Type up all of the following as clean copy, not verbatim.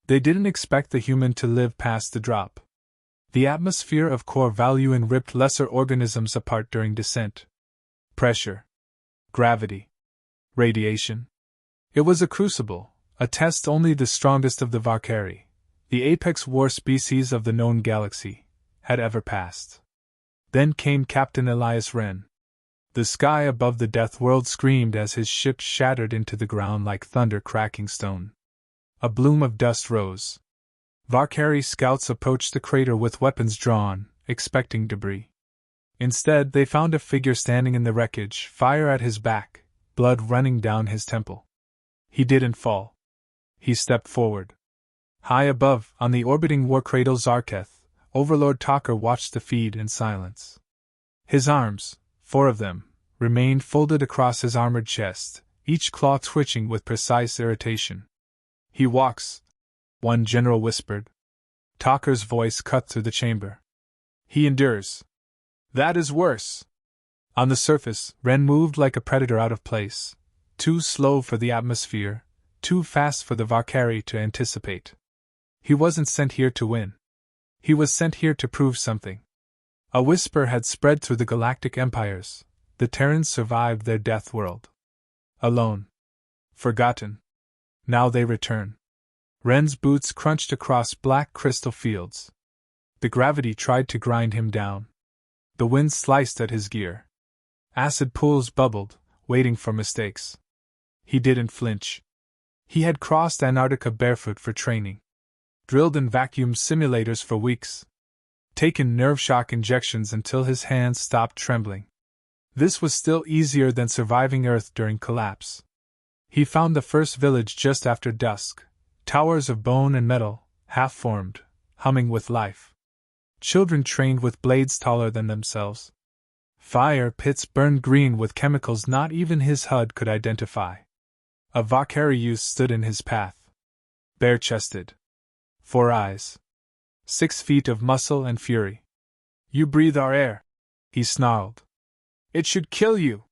They didn't expect the human to live past the drop. The atmosphere of core value and ripped lesser organisms apart during descent. Pressure. Gravity. Radiation. It was a crucible, a test only the strongest of the Varkari, the apex war species of the known galaxy, had ever passed. Then came Captain Elias Wren. The sky above the Deathworld screamed as his ship shattered into the ground like thunder cracking stone. A bloom of dust rose. Varkari scouts approached the crater with weapons drawn, expecting debris. Instead, they found a figure standing in the wreckage, fire at his back, blood running down his temple. He didn't fall. He stepped forward. High above, on the orbiting war cradle Zarketh, Overlord Talker watched the feed in silence. His arms, 4 of them, remained folded across his armored chest, each claw twitching with precise irritation. "He walks," one general whispered. Talker's voice cut through the chamber. "He endures. That is worse." On the surface, Wren moved like a predator out of place, too slow for the atmosphere, too fast for the Varkari to anticipate. He wasn't sent here to win. He was sent here to prove something. A whisper had spread through the galactic empires. The Terrans survived their death world. Alone. Forgotten. Now they return. Wren's boots crunched across black crystal fields. The gravity tried to grind him down. The wind sliced at his gear. Acid pools bubbled, waiting for mistakes. He didn't flinch. He had crossed Antarctica barefoot for training. Drilled in vacuum simulators for weeks. Taken nerve shock injections until his hands stopped trembling. This was still easier than surviving Earth during collapse. He found the first village just after dusk, towers of bone and metal, half-formed, humming with life. Children trained with blades taller than themselves. Fire pits burned green with chemicals not even his HUD could identify. A Varkari youth stood in his path. Bare-chested. 4 eyes. 6 feet of muscle and fury. "You breathe our air," he snarled. "It should kill you."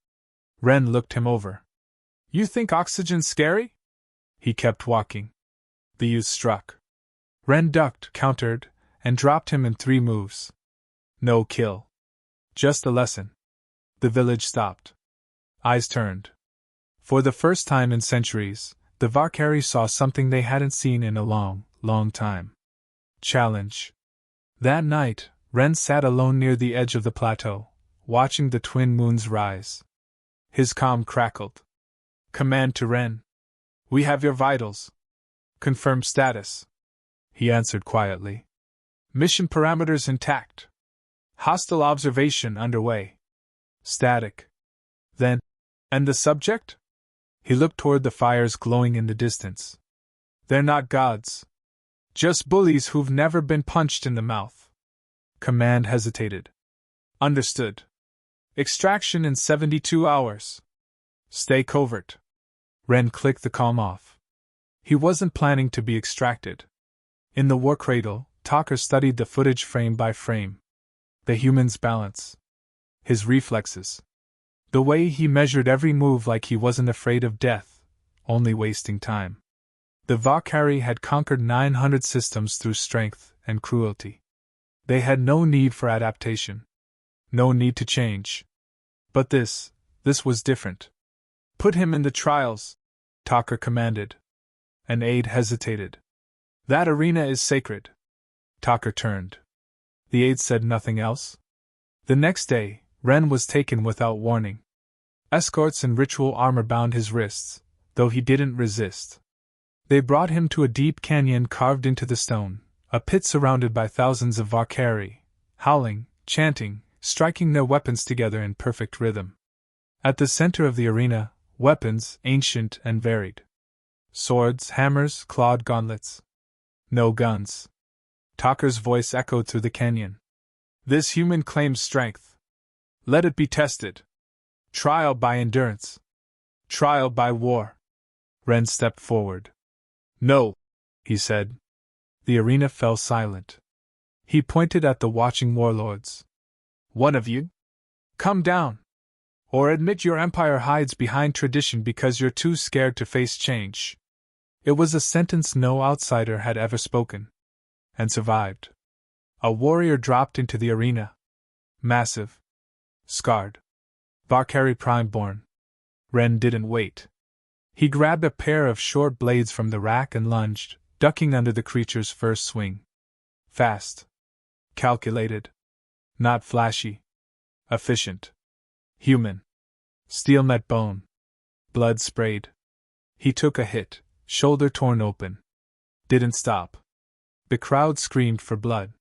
Wren looked him over. "You think oxygen's scary?" He kept walking. The youth struck. Wren ducked, countered, and dropped him in 3 moves. No kill. Just a lesson. The village stopped. Eyes turned. For the first time in centuries, the Varkari saw something they hadn't seen in a long, long time. Challenge. That night, Wren sat alone near the edge of the plateau, watching the twin moons rise. His comm crackled. "Command to Wren. We have your vitals. Confirm status." He answered quietly. "Mission parameters intact. Hostile observation underway. Static." Then, "And the subject?" He looked toward the fires glowing in the distance. "They're not gods. Just bullies who've never been punched in the mouth." Command hesitated. "Understood. Extraction in 72 hours. Stay covert." Wren clicked the comm off. He wasn't planning to be extracted. In the war cradle, Talker studied the footage frame by frame. The human's balance. His reflexes. The way he measured every move like he wasn't afraid of death, only wasting time. The Varkari had conquered 900 systems through strength and cruelty. They had no need for adaptation. No need to change. But this was different. "Put him in the trials," Talker commanded. An aide hesitated. "That arena is sacred." Talker turned. The aide said nothing else. The next day, Wren was taken without warning. Escorts in ritual armor bound his wrists, though he didn't resist. They brought him to a deep canyon carved into the stone, a pit surrounded by thousands of Varkari, howling, chanting, striking their weapons together in perfect rhythm. At the center of the arena, weapons, ancient and varied. Swords, hammers, clawed gauntlets. No guns. Talker's voice echoed through the canyon. "This human claims strength. Let it be tested. Trial by endurance. Trial by war." Wren stepped forward. "No," he said. The arena fell silent. He pointed at the watching warlords. "One of you? Come down. Or admit your empire hides behind tradition because you're too scared to face change." It was a sentence no outsider had ever spoken. And survived. A warrior dropped into the arena. Massive. Scarred. Varkari Prime-born. Wren didn't wait. He grabbed a pair of short blades from the rack and lunged, ducking under the creature's first swing. Fast. Calculated. Not flashy. Efficient. Human. Steel met bone. Blood sprayed. He took a hit, shoulder torn open. Didn't stop. The crowd screamed for blood.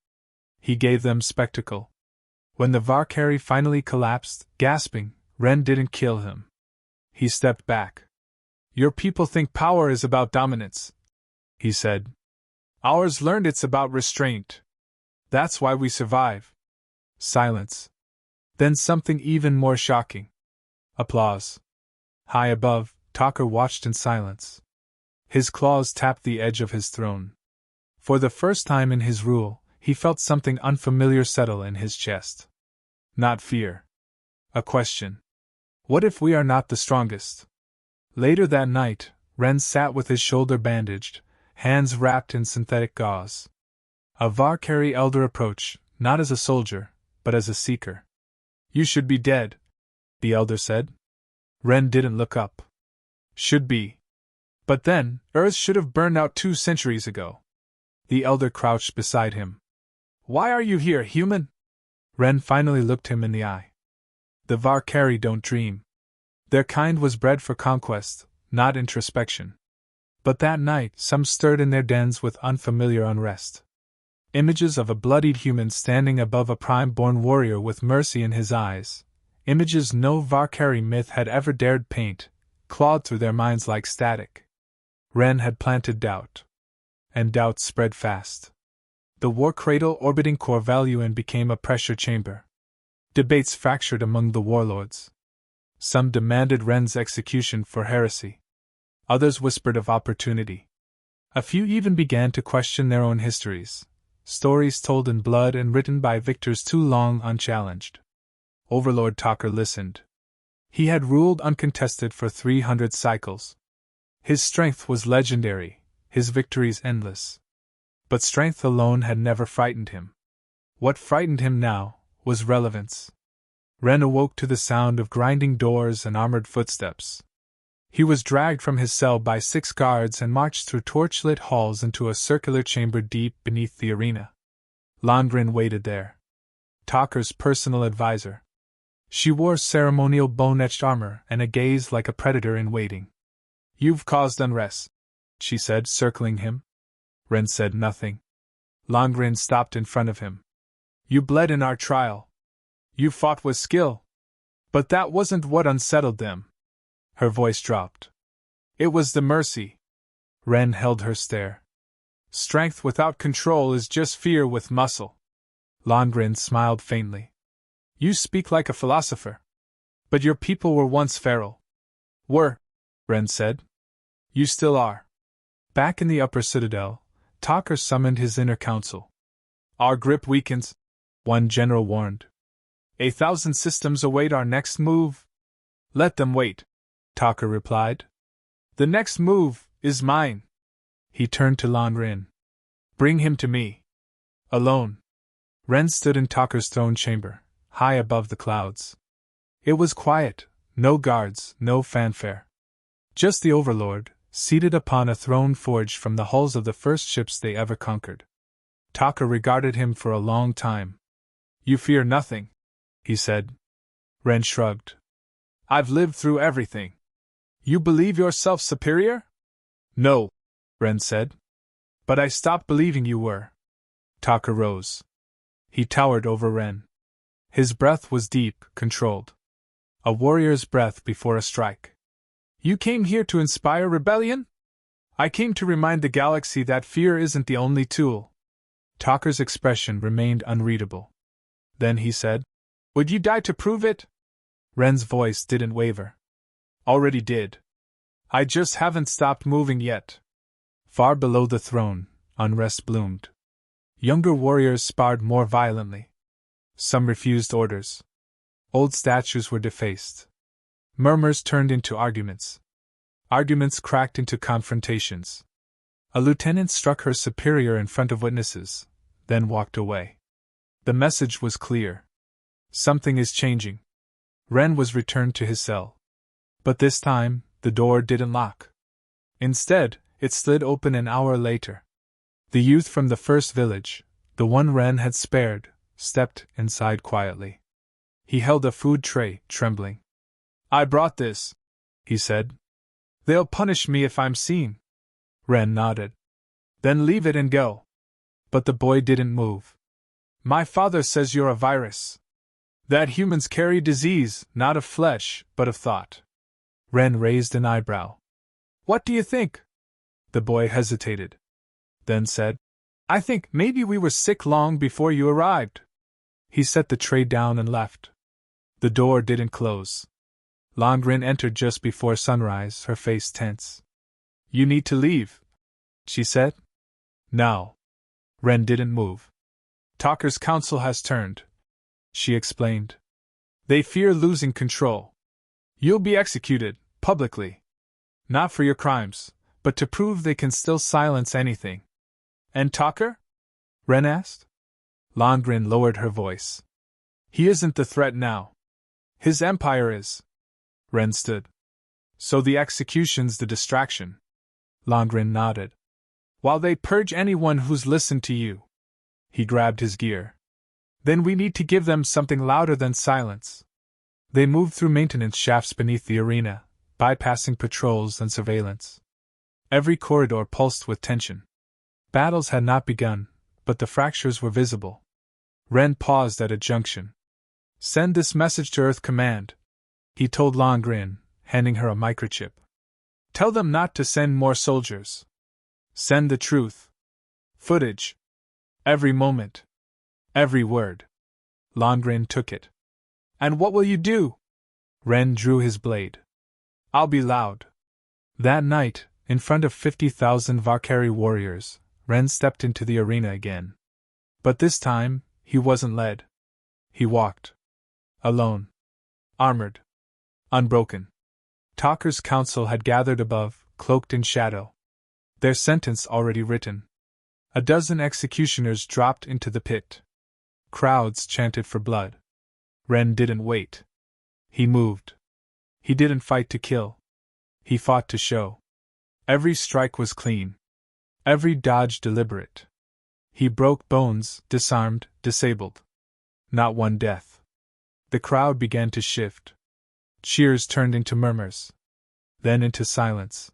He gave them spectacle. When the Varkari finally collapsed, gasping, Wren didn't kill him. He stepped back. Your people think power is about dominance, he said. Ours learned it's about restraint. That's why we survive. Silence. Then something even more shocking. Applause. High above, Talker watched in silence. His claws tapped the edge of his throne. For the first time in his rule, he felt something unfamiliar settle in his chest. Not fear. A question. What if we are not the strongest? Later that night, Wren sat with his shoulder bandaged, hands wrapped in synthetic gauze. A Varkari elder approached, not as a soldier, but as a seeker. You should be dead, the elder said. Wren didn't look up. Should be. But then, Earth should have burned out 2 centuries ago. The elder crouched beside him. Why are you here, human? Wren finally looked him in the eye. The Varkari don't dream. Their kind was bred for conquest, not introspection. But that night, some stirred in their dens with unfamiliar unrest. Images of a bloodied human standing above a prime-born warrior with mercy in his eyes. Images no Varkari myth had ever dared paint, clawed through their minds like static. Wren had planted doubt. And doubt spread fast. The war cradle orbiting Corvaluan became a pressure chamber. Debates fractured among the warlords. Some demanded Wren's execution for heresy. Others whispered of opportunity. A few even began to question their own histories, stories told in blood and written by victors too long unchallenged. Overlord Talker listened. He had ruled uncontested for 300 cycles. His strength was legendary, his victories endless. But strength alone had never frightened him. What frightened him now was relevance. Wren awoke to the sound of grinding doors and armored footsteps. He was dragged from his cell by 6 guards and marched through torchlit halls into a circular chamber deep beneath the arena. Londrin waited there. Talker's personal advisor. She wore ceremonial bone-etched armor and a gaze like a predator in waiting. You've caused unrest, she said, circling him. Wren said nothing. Londrin stopped in front of him. You bled in our trial. You fought with skill. But that wasn't what unsettled them. Her voice dropped. It was the mercy. Wren held her stare. Strength without control is just fear with muscle. Londrin smiled faintly. You speak like a philosopher. But your people were once feral. Were, Wren said. You still are. Back in the upper citadel, Talker summoned his inner council. Our grip weakens, one general warned. 1,000 systems await our next move. Let them wait, Talker replied. The next move is mine. He turned to Londrin. Bring him to me. Alone. Wren stood in Talker's throne chamber, high above the clouds. It was quiet, no guards, no fanfare. Just the Overlord, seated upon a throne forged from the hulls of the first ships they ever conquered. Talker regarded him for a long time. You fear nothing, he said. Wren shrugged. I've lived through everything. You believe yourself superior? No, Wren said. But I stopped believing you were. Talker rose. He towered over Wren. His breath was deep, controlled. A warrior's breath before a strike. You came here to inspire rebellion? I came to remind the galaxy that fear isn't the only tool. Talker's expression remained unreadable. Then he said, Would you die to prove it? Wren's voice didn't waver. Already did. I just haven't stopped moving yet. Far below the throne, unrest bloomed. Younger warriors sparred more violently. Some refused orders. Old statues were defaced. Murmurs turned into arguments. Arguments cracked into confrontations. A lieutenant struck her superior in front of witnesses, then walked away. The message was clear. Something is changing. Wren was returned to his cell. But this time, the door didn't lock. Instead, it slid open an hour later. The youth from the first village, the one Wren had spared, stepped inside quietly. He held a food tray, trembling. "I brought this," he said. "They'll punish me if I'm seen." Wren nodded. "Then leave it and go." But the boy didn't move. "My father says you're a virus. That humans carry disease, not of flesh, but of thought." Wren raised an eyebrow. "What do you think?" The boy hesitated. Then said, "I think maybe we were sick long before you arrived." He set the tray down and left. The door didn't close. Longrin entered just before sunrise, her face tense. "You need to leave," she said. "Now." Wren didn't move. "Talker's council has turned," she explained. "They fear losing control. You'll be executed, publicly. Not for your crimes, but to prove they can still silence anything." "And Talker?" Wren asked. Longrin lowered her voice. "He isn't the threat now. His empire is." Wren stood. "So the execution's the distraction." Longrin nodded. "While they purge anyone who's listened to you." He grabbed his gear. "Then we need to give them something louder than silence." They moved through maintenance shafts beneath the arena, bypassing patrols and surveillance. Every corridor pulsed with tension. Battles had not begun, but the fractures were visible. Wren paused at a junction. "Send this message to Earth Command," he told Longrin, handing her a microchip. "Tell them not to send more soldiers. Send the truth. Footage. Every moment. Every word." Longrin took it. "And what will you do?" Wren drew his blade. "I'll be loud." That night, in front of 50,000 Varkari warriors, Wren stepped into the arena again. But this time, he wasn't led. He walked. Alone. Armored. Unbroken. Talker's council had gathered above, cloaked in shadow. Their sentence already written. A dozen executioners dropped into the pit. Crowds chanted for blood. Wren didn't wait. He moved. He didn't fight to kill. He fought to show. Every strike was clean. Every dodge deliberate. He broke bones, disarmed, disabled. Not one death. The crowd began to shift. Cheers turned into murmurs. Then into silence.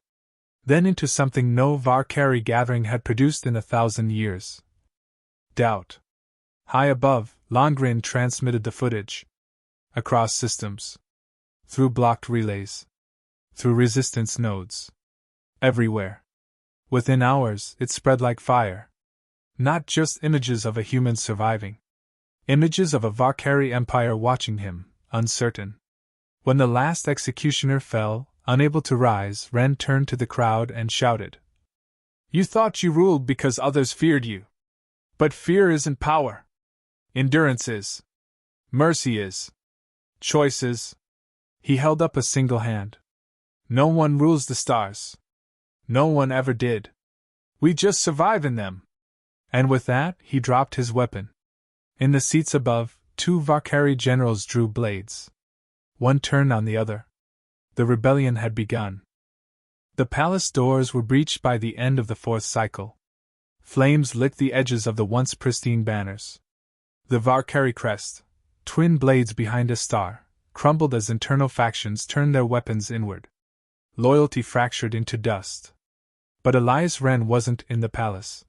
Then into something no Varkari gathering had produced in 1,000 years. Doubt. High above, Longrin transmitted the footage. Across systems. Through blocked relays. Through resistance nodes. Everywhere. Within hours, it spread like fire. Not just images of a human surviving. Images of a Varkari empire watching him, uncertain. When the last executioner fell, unable to rise, Wren turned to the crowd and shouted. "You thought you ruled because others feared you. But fear isn't power. Endurance is. Mercy is. Choice is." He held up a single hand. "No one rules the stars. No one ever did. We just survive in them." And with that, he dropped his weapon. In the seats above, 2 Varkari generals drew blades. One turned on the other. The rebellion had begun. The palace doors were breached by the end of the 4th cycle. Flames licked the edges of the once pristine banners. The Varkari crest, twin blades behind a star, crumbled as internal factions turned their weapons inward. Loyalty fractured into dust. But Elias Wren wasn't in the palace.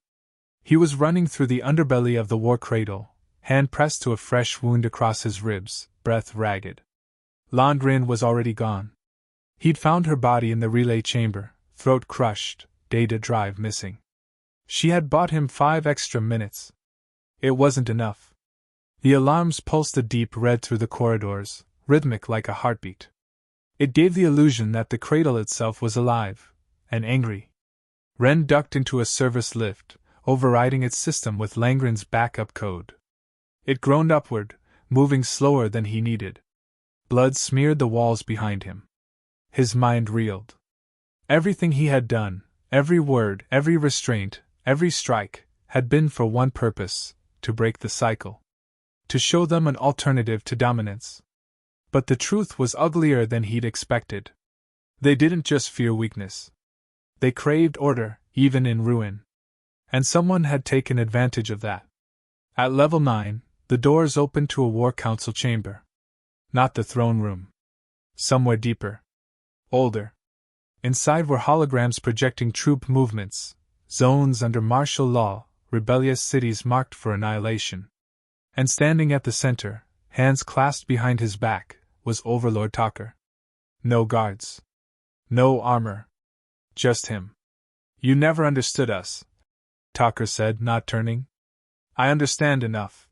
He was running through the underbelly of the war cradle, hand pressed to a fresh wound across his ribs, breath ragged. Longrin was already gone. He'd found her body in the relay chamber, throat crushed, data drive missing. She had bought him 5 extra minutes. It wasn't enough. The alarms pulsed a deep red through the corridors, rhythmic like a heartbeat. It gave the illusion that the cradle itself was alive, and angry. Wren ducked into a service lift, overriding its system with Langren's backup code. It groaned upward, moving slower than he needed. Blood smeared the walls behind him. His mind reeled. Everything he had done, Every word, every restraint, every strike, had been for one purpose: to break the cycle. To show them an alternative to dominance. But the truth was uglier than he'd expected. They didn't just fear weakness. They craved order, even in ruin. And someone had taken advantage of that. At level 9, the doors opened to a war council chamber. Not the throne room. Somewhere deeper. Older. Inside were holograms projecting troop movements, zones under martial law, rebellious cities marked for annihilation. And standing at the center, hands clasped behind his back, was Overlord Talker. No guards. No armor. Just him. "You never understood us," Talker said, not turning. "I understand enough,"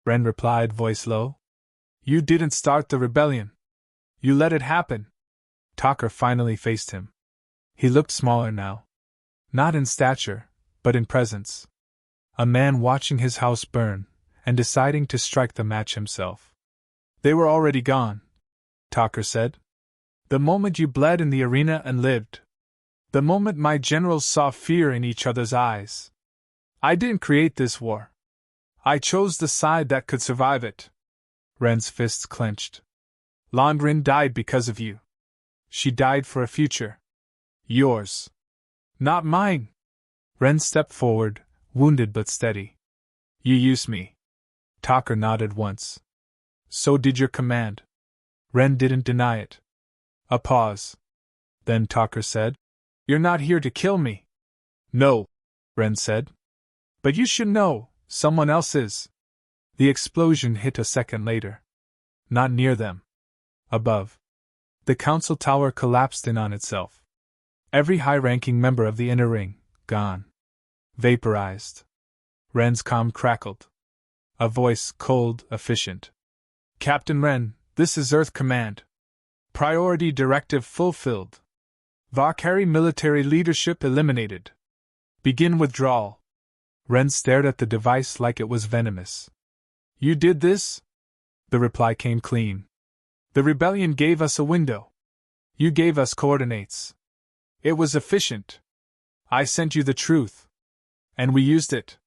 Wren replied, voice low. "You didn't start the rebellion. You let it happen." Talker finally faced him. He looked smaller now. Not in stature, but in presence. A man watching his house burn, and deciding to strike the match himself. "They were already gone," Talker said. "The moment you bled in the arena and lived. The moment my generals saw fear in each other's eyes. I didn't create this war. I chose the side that could survive it." Wren's fists clenched. "Longrin died because of you. She died for a future. Yours. Not mine." Wren stepped forward, wounded but steady. "You used me." Talker nodded once. "So did your command." Wren didn't deny it. A pause. Then Talker said, "You're not here to kill me." "No," Wren said. "But you should know, someone else is." The explosion hit a second later. Not near them. Above. The council tower collapsed in on itself. Every high-ranking member of the inner ring, gone. Vaporized. Wren's comm crackled. A voice, cold, efficient. "Captain Wren, this is Earth Command. Priority directive fulfilled. Varkari military leadership eliminated. Begin withdrawal." Wren stared at the device like it was venomous. "You did this?" The reply came clean. "The rebellion gave us a window. You gave us coordinates. It was efficient. I sent you the truth. And we used it."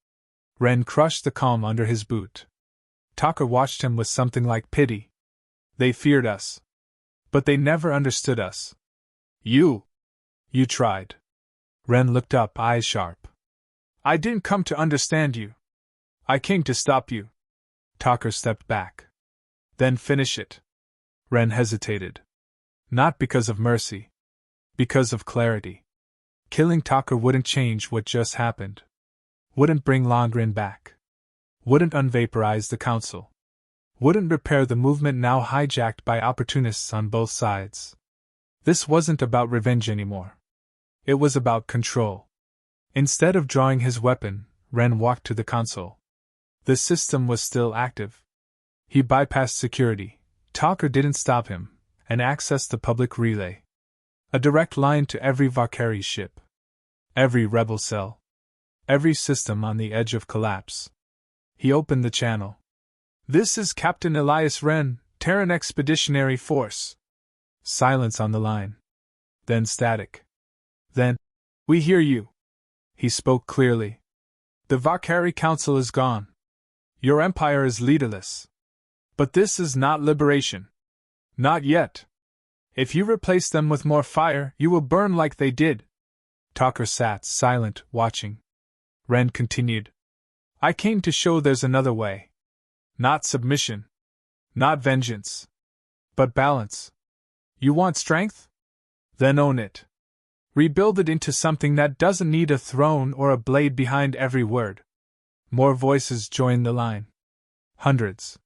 Wren crushed the calm under his boot. Talker watched him with something like pity. "They feared us. But they never understood us. You tried." Wren looked up, eyes sharp. "I didn't come to understand you. I came to stop you." Talker stepped back. "Then finish it." Wren hesitated. Not because of mercy. Because of clarity. Killing Talker wouldn't change what just happened. Wouldn't bring Longrin back. Wouldn't unvaporize the council. Wouldn't repair the movement now hijacked by opportunists on both sides. This wasn't about revenge anymore. It was about control. Instead of drawing his weapon, Wren walked to the console. The system was still active. He bypassed security. Talker didn't stop him, and accessed the public relay. A direct line to every Varkari ship. Every rebel cell. Every system on the edge of collapse. He opened the channel. "This is Captain Elias Wren, Terran Expeditionary Force." Silence on the line. Then static. Then, "We hear you." He spoke clearly. "The Varkari Council is gone. Your empire is leaderless. But this is not liberation. Not yet. If you replace them with more fire, you will burn like they did." Talker sat silent, watching. Wren continued. "I came to show there's another way. Not submission. Not vengeance. But balance. You want strength? Then own it. Rebuild it into something that doesn't need a throne or a blade behind every word." More voices joined the line. Hundreds.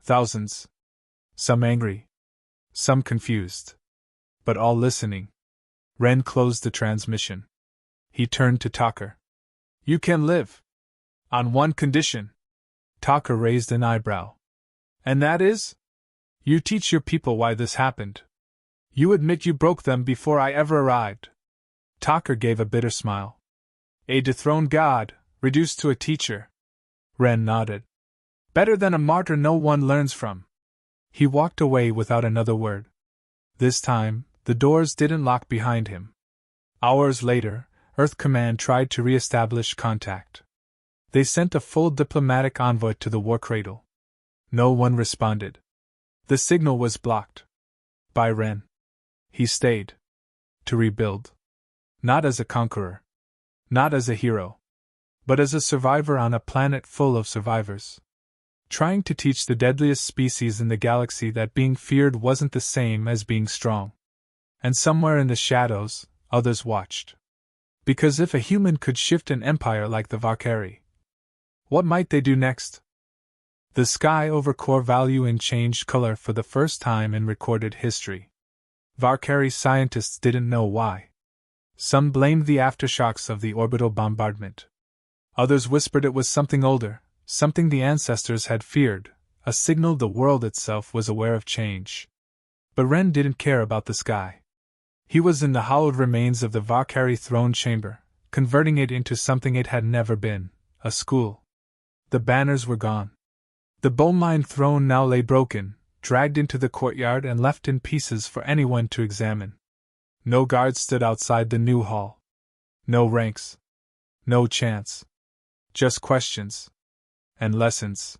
Thousands. Some angry. Some confused. But all listening. Wren closed the transmission. He turned to Talker. "You can live. On one condition." Talker raised an eyebrow. "And that is?" "You teach your people why this happened. You admit you broke them before I ever arrived." Talker gave a bitter smile. "A dethroned god, reduced to a teacher." Wren nodded. "Better than a martyr no one learns from." He walked away without another word. This time, the doors didn't lock behind him. Hours later, Earth Command tried to re-establish contact. They sent a full diplomatic envoy to the war cradle. No one responded. The signal was blocked. By Wren. He stayed. To rebuild. Not as a conqueror. Not as a hero. But as a survivor on a planet full of survivors. Trying to teach the deadliest species in the galaxy that being feared wasn't the same as being strong. And somewhere in the shadows, others watched. Because if a human could shift an empire like the Varkari, what might they do next? The sky over core value changed color for the first time in recorded history. Varkari scientists didn't know why. Some blamed the aftershocks of the orbital bombardment. Others whispered it was something older, something the ancestors had feared, a signal the world itself was aware of change. But Wren didn't care about the sky. He was in the hollowed remains of the Varkari throne chamber, converting it into something it had never been, a school. The banners were gone. The bone-lined throne now lay broken, dragged into the courtyard and left in pieces for anyone to examine. No guards stood outside the new hall. No ranks. No chants. Just questions. And lessons.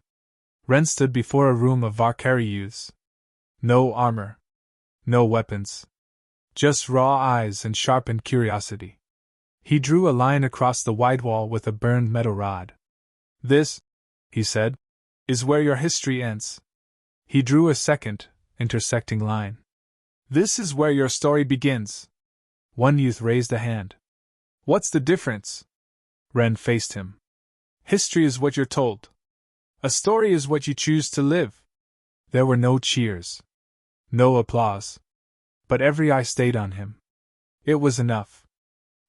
Wren stood before a room of Varkari youths. No armor. No weapons. Just raw eyes and sharpened curiosity. He drew a line across the wide wall with a burned metal rod. This, he said, is where your history ends. He drew a second, intersecting line. This is where your story begins. One youth raised a hand. What's the difference? Wren faced him. History is what you're told. A story is what you choose to live. There were no cheers. No applause. But every eye stayed on him. It was enough.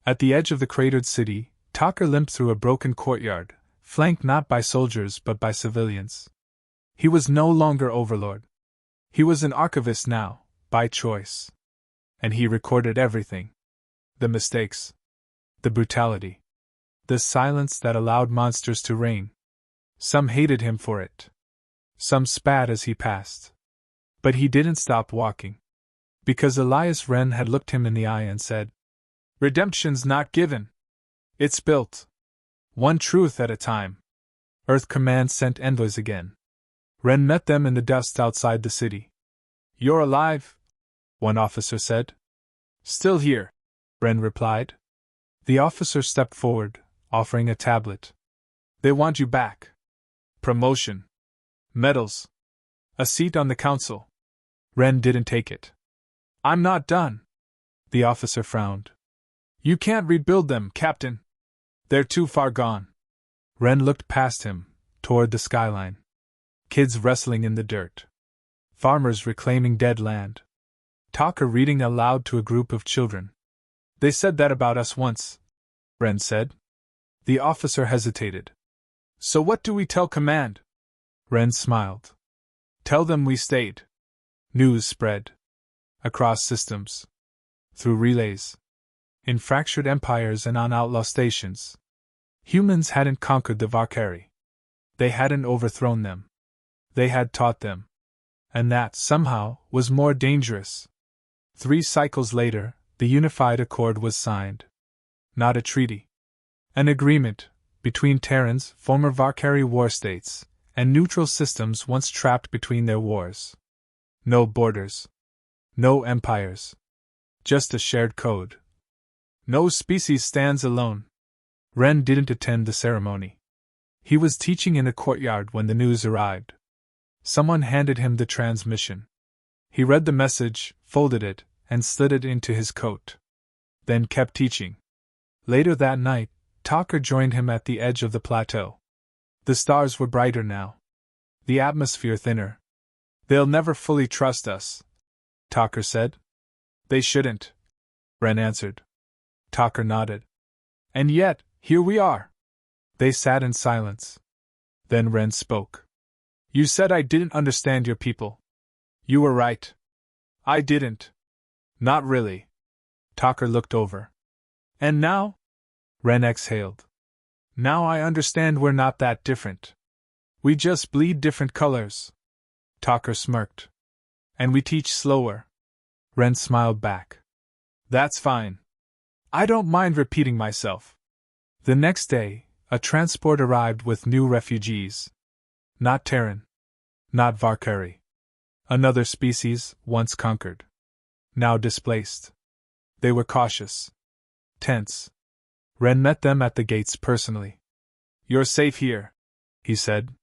At the edge of the cratered city, Talker limped through a broken courtyard, flanked not by soldiers but by civilians. He was no longer overlord. He was an archivist now, by choice. And he recorded everything. The mistakes. The brutality. The silence that allowed monsters to reign. Some hated him for it. Some spat as he passed. But he didn't stop walking. Because Elias Wren had looked him in the eye and said, "Redemption's not given. It's built. One truth at a time." Earth Command sent envoys again. Wren met them in the dust outside the city. "You're alive," one officer said. "Still here," Wren replied. The officer stepped forward, offering a tablet. "They want you back. Promotion. Medals. A seat on the council." Wren didn't take it. "I'm not done." The officer frowned. "You can't rebuild them, Captain. They're too far gone." Wren looked past him, toward the skyline. Kids wrestling in the dirt. Farmers reclaiming dead land. Talker reading aloud to a group of children. "They said that about us once," Wren said. The officer hesitated. "So what do we tell Command?" Wren smiled. "Tell them we stayed." News spread. Across systems. Through relays. In fractured empires and on outlaw stations. Humans hadn't conquered the Varkari. They hadn't overthrown them. They had taught them. And that, somehow, was more dangerous. 3 cycles later, the Unified Accord was signed. Not a treaty. An agreement, between Terrans, former Varkari war states, and neutral systems once trapped between their wars. No borders. No empires. Just a shared code. No species stands alone. Wren didn't attend the ceremony. He was teaching in a courtyard when the news arrived. Someone handed him the transmission. He read the message, folded it, and slid it into his coat. Then kept teaching. Later that night, Talker joined him at the edge of the plateau. The stars were brighter now. The atmosphere thinner. "They'll never fully trust us," Talker said. "They shouldn't," Wren answered. Talker nodded. "And yet, here we are." They sat in silence. Then Wren spoke. "You said I didn't understand your people. You were right. I didn't. Not really." Talker looked over. "And now?" Wren exhaled. "Now I understand we're not that different. We just bleed different colors." Talker smirked. "And we teach slower." Wren smiled back. "That's fine. I don't mind repeating myself. The next day, a transport arrived with new refugees. Not Terran. Not Varkari. Another species, once conquered. Now displaced. They were cautious. Tense. Wren met them at the gates personally. "You're safe here," he said.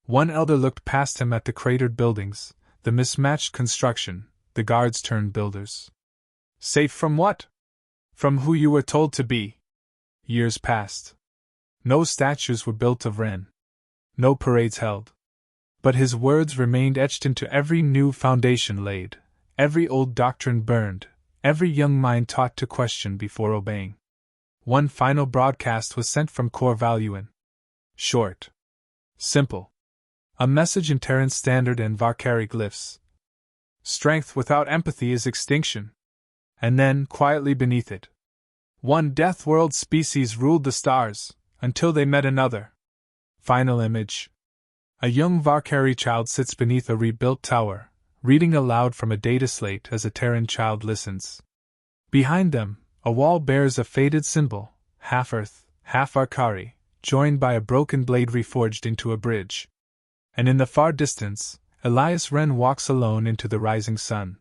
One elder looked past him at the cratered buildings, the mismatched construction, the guards turned builders. "Safe from what?" "From who you were told to be." Years passed. No statues were built of Wren. No parades held. But his words remained etched into every new foundation laid, every old doctrine burned, every young mind taught to question before obeying. One final broadcast was sent from Core Valuin. Short. Simple. A message in Terran Standard and Varkari glyphs. "Strength without empathy is extinction." And then, quietly beneath it, "One Deathworld species ruled the stars, until they met another." Final image. A young Varkari child sits beneath a rebuilt tower, reading aloud from a data slate as a Terran child listens. Behind them, a wall bears a faded symbol, half Earth, half Varkari, joined by a broken blade reforged into a bridge. And in the far distance, Elias Wren walks alone into the rising sun.